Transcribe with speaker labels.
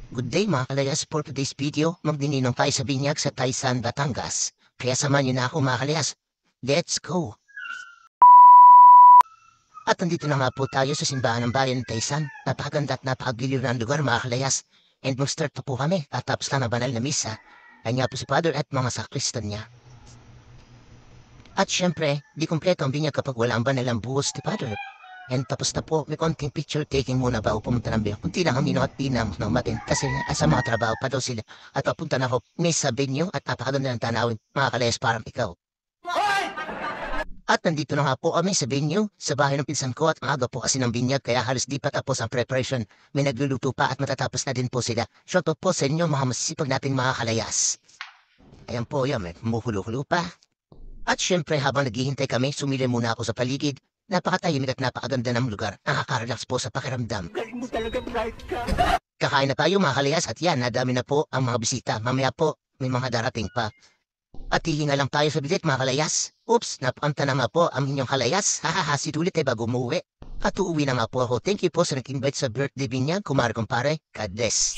Speaker 1: Good day mga kalayas, for today's video, magdininong tayo sa binyag sa Taysan, Batangas. Kaya samahan niyo na ako mga kalayas. Let's go! At nandito na nga po tayo sa simbahan ng bayan ng Taysan. Napakaganda at napakagiliw na ang lugar mga kalayas. And mag-start na po kami at tapos lang ang banal na misa. Ay nga po si Father at mga sakristan niya. At syempre, di kumpleto ang binyag kapag wala ang banal ang buhos ni Father. And tapos na po, may konting picture taking muna bago pumunta ng biyak. Kunti lang ang mino at pinam ng matin kasi sa mga trabaho pa daw sila. At papunta na ako may sa venue at napakaganda ng tanawin, mga kalayas parang ikaw. At nandito na nga po kami sa venue, sa bahay ng pinsan ko at maaga po kasi ng binyag kaya halos di pa tapos ang preparation. May nagluluto pa at matatapos na din po sila. Shoutout po sa inyo mga masisipag nating mga kalayas. Ayan po yan, may humuhulo-hulo pa. At syempre habang naghihintay kami, sumili muna ako sa paligid. Napakatahimik at napakaganda ng lugar. Nakaka-relax po sa pakiramdam.
Speaker 2: Galing mo talaga, bright ka.
Speaker 1: Kakain na tayo mga kalayas at yan, nadami na po ang mga bisita. Mamaya po, may mga darating pa. At hihinga lang tayo sa bilit mga kalayas. Oops, napakanta na nga po ang inyong kalayas. Hahahasit ulit ay bago umuwi. At uuwi na nga po ako. Thank you po sa nag-invite sa birthday binyag, kumare kumpare. God bless.